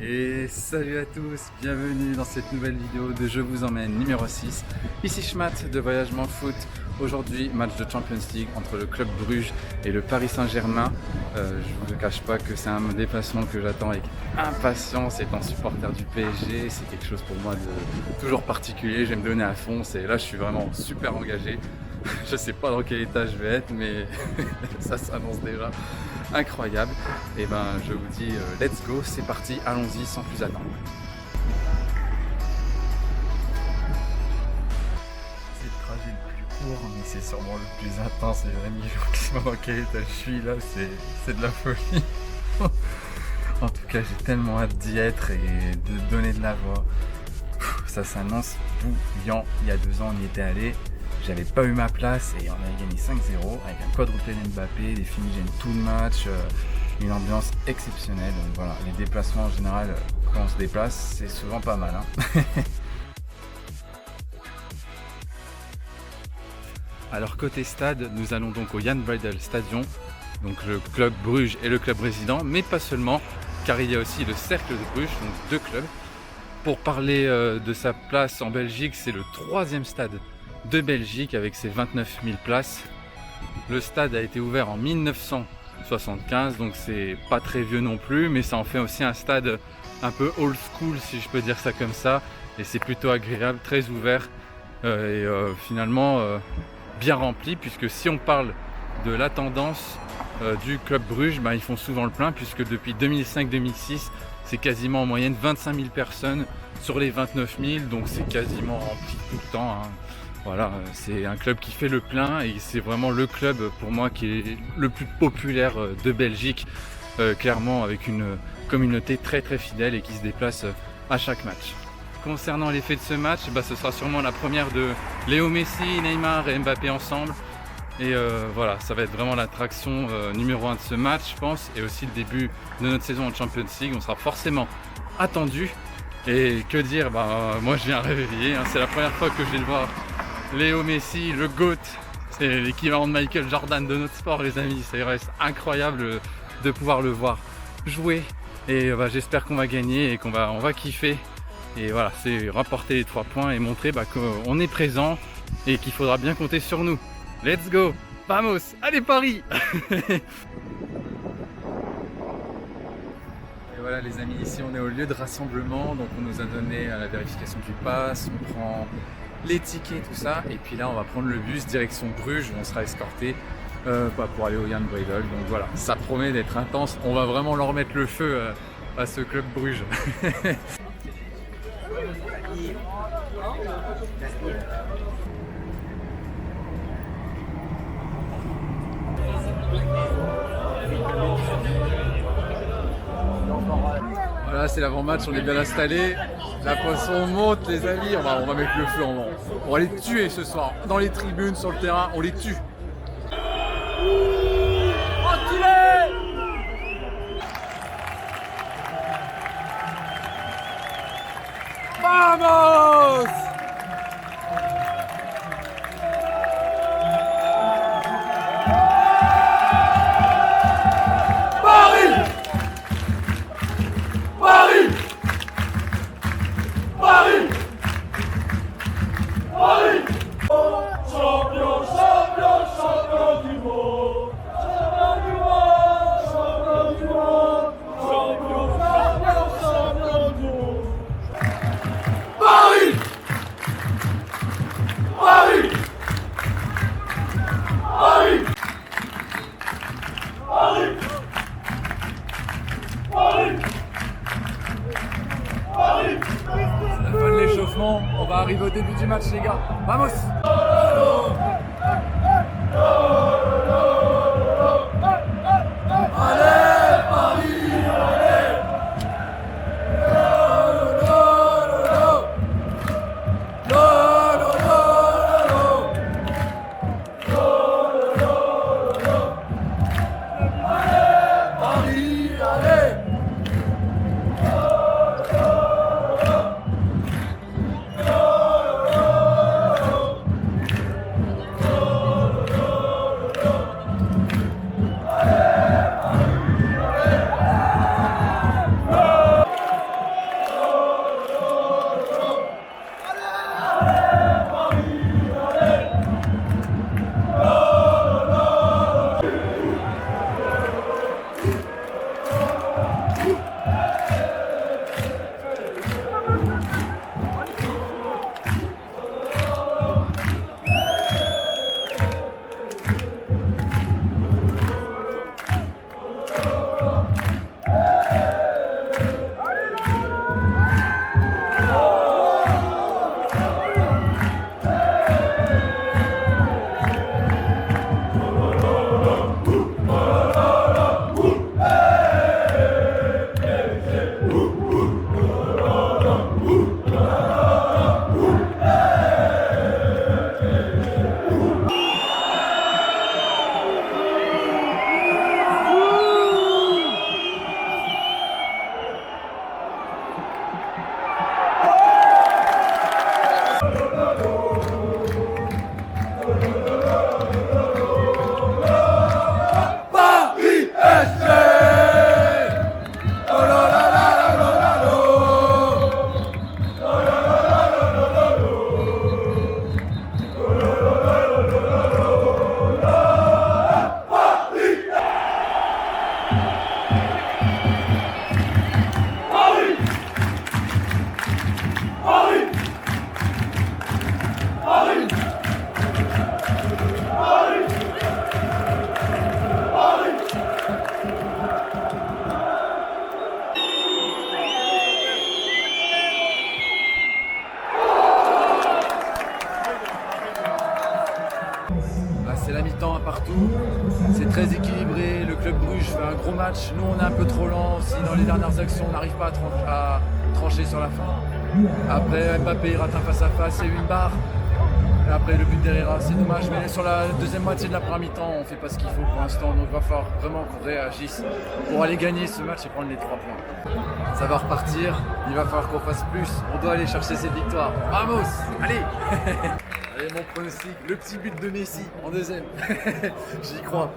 Et salut à tous, bienvenue dans cette nouvelle vidéo de Je vous emmène numéro 6. Ici Schmat de Voyagement Foot. Aujourd'hui, match de Champions League entre le club Bruges et le Paris Saint-Germain. Je ne vous cache pas que c'est un déplacement que j'attends avec impatience. Étant supporter du PSG, c'est quelque chose pour moi de toujours particulier. Je vais me donner à fond. Là, je suis vraiment super engagé. Je sais pas dans quel état je vais être, mais ça s'annonce déjà incroyable. Et ben, je vous dis let's go, c'est parti, allons-y sans plus attendre. C'est le trajet le plus court, mais c'est sûrement le plus intense. Les amis, je vois dans quel état je suis là, c'est de la folie. En tout cas, j'ai tellement hâte d'y être et de donner de la voix. Ça s'annonce bouillant. Il y a 2 ans, on y était allé. J'avais pas eu ma place et on a gagné 5-0 avec un quadruplé d'Mbappé, des fumigènes tout le match, une ambiance exceptionnelle. Donc voilà, les déplacements en général, quand on se déplace, c'est souvent pas mal. Alors côté stade, nous allons donc au Jan Breydel Stadion, donc le club Bruges et le club résident, mais pas seulement, car il y a aussi le Cercle de Bruges, donc 2 clubs. Pour parler de sa place en Belgique, c'est le 3e stade de Belgique avec ses 29 000 places. Le stade a été ouvert en 1975, donc c'est pas très vieux non plus, mais ça en fait aussi un stade un peu old school, si je peux dire ça comme ça, et c'est plutôt agréable, très ouvert et finalement bien rempli, puisque si on parle de la tendance du club Bruges, ils font souvent le plein, puisque depuis 2005-2006 c'est quasiment en moyenne 25 000 personnes sur les 29 000, donc c'est quasiment rempli tout le temps. Voilà, c'est un club qui fait le plein et c'est vraiment le club pour moi qui est le plus populaire de Belgique, clairement avec une communauté très très fidèle et qui se déplace à chaque match. Concernant l'effet de ce match, ce sera sûrement la première de Léo Messi, Neymar et Mbappé ensemble. Et voilà, ça va être vraiment l'attraction numéro 1 de ce match, je pense, et aussi le début de notre saison en Champions League. On sera forcément attendu. Et que dire, moi je viens réveiller, c'est la première fois que je vais le voir. Léo Messi, le GOAT, c'est l'équivalent de Michael Jordan de notre sport, les amis. Ça reste incroyable de pouvoir le voir jouer. Et j'espère qu'on va gagner et qu'on va kiffer. Et voilà, c'est rapporter les 3 points et montrer qu'on est présent et qu'il faudra bien compter sur nous. Let's go, vamos, allez Paris. Et voilà les amis, ici on est au lieu de rassemblement, donc on nous a donné la vérification du pass, on prend les tickets, tout ça, et puis là on va prendre le bus direction Bruges où on sera escorté pour aller au Jan Breydel. Donc voilà, ça promet d'être intense, on va vraiment leur mettre le feu à ce club Bruges. Voilà, c'est l'avant-match, on est bien installé. La poisson monte, les amis. On va mettre le feu, on va les tuer ce soir. Dans les tribunes, sur le terrain, on les tue. Vamos! On va arriver au début du match les gars. Vamos! Allez Paris, allez! partout. C'est très équilibré, le club Bruges fait un gros match. Nous on est un peu trop lent aussi dans les dernières actions, on n'arrive pas à trancher sur la fin. Après Mbappé il rate un face à face et une barre. Et après le but d'Herrera, c'est dommage, mais sur la deuxième moitié de la première mi-temps, on ne fait pas ce qu'il faut pour l'instant, donc il va falloir vraiment qu'on réagisse pour aller gagner ce match et prendre les 3 points. Ça va repartir, il va falloir qu'on fasse plus, on doit aller chercher cette victoire. Vamos, allez. Allez, mon pronostic, le petit but de Messi en deuxième, j'y crois.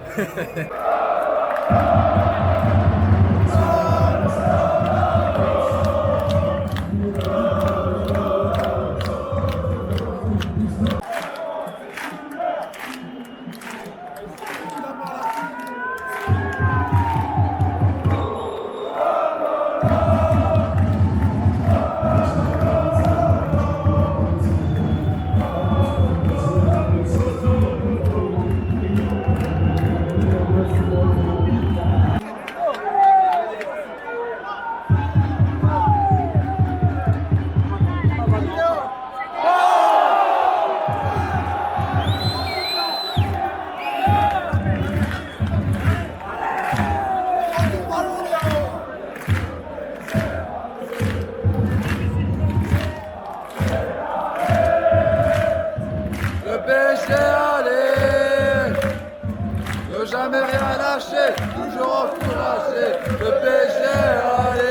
Jamais rien lâcher, toujours encouragé, le PSG, allez.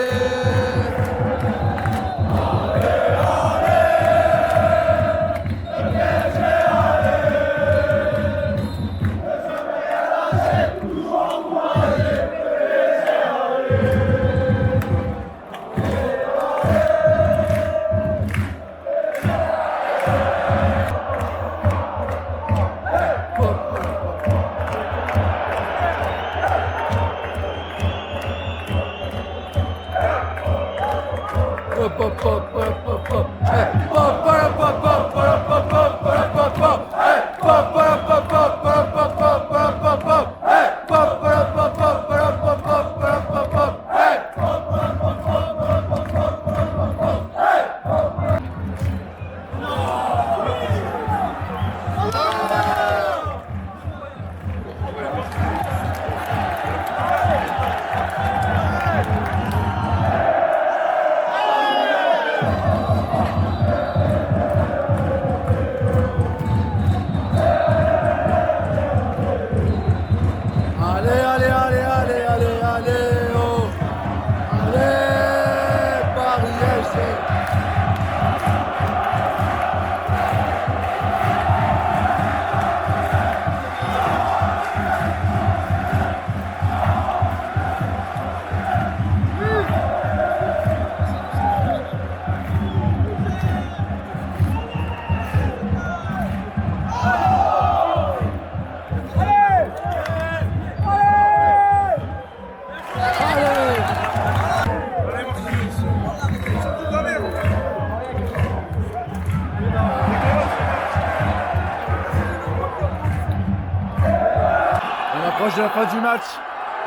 Proche de la fin du match,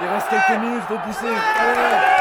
il reste quelques minutes, il faut pousser. Allez.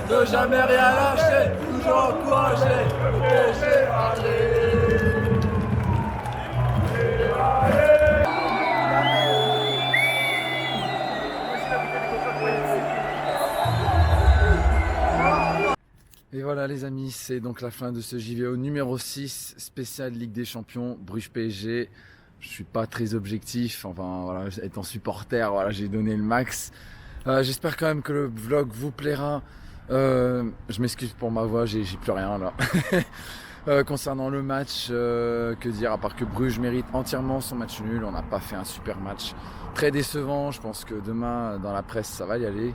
Ne jamais rien lâcher, toujours encourager, le PSG, allez. Et voilà les amis, c'est donc la fin de ce JVO numéro 6, spécial Ligue des Champions, Bruges PSG. Je suis pas très objectif, enfin voilà, étant supporter, voilà, j'ai donné le max. J'espère quand même que le vlog vous plaira. Je m'excuse pour ma voix, j'ai plus rien là. Concernant le match, que dire, à part que Bruges mérite entièrement son match nul, on n'a pas fait un super match. Très décevant, je pense que demain dans la presse ça va y aller.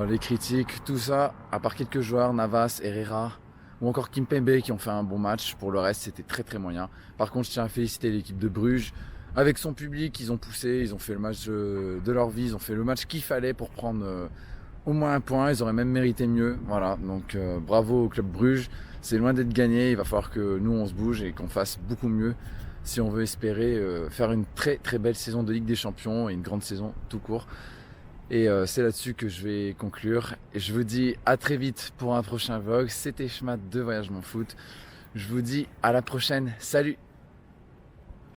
Les critiques, tout ça, à part quelques joueurs, Navas, Herrera ou encore Kimpembe qui ont fait un bon match, pour le reste c'était très très moyen. Par contre je tiens à féliciter l'équipe de Bruges. Avec son public, ils ont poussé, ils ont fait le match de leur vie, ils ont fait le match qu'il fallait pour prendre au moins un point, ils auraient même mérité mieux. Voilà, donc bravo au club Bruges. C'est loin d'être gagné, il va falloir que nous on se bouge et qu'on fasse beaucoup mieux si on veut espérer faire une très très belle saison de Ligue des Champions et une grande saison tout court. Et c'est là-dessus que je vais conclure. Et je vous dis à très vite pour un prochain vlog. C'était Schmat de Voyage Mon Foot. Je vous dis à la prochaine. Salut!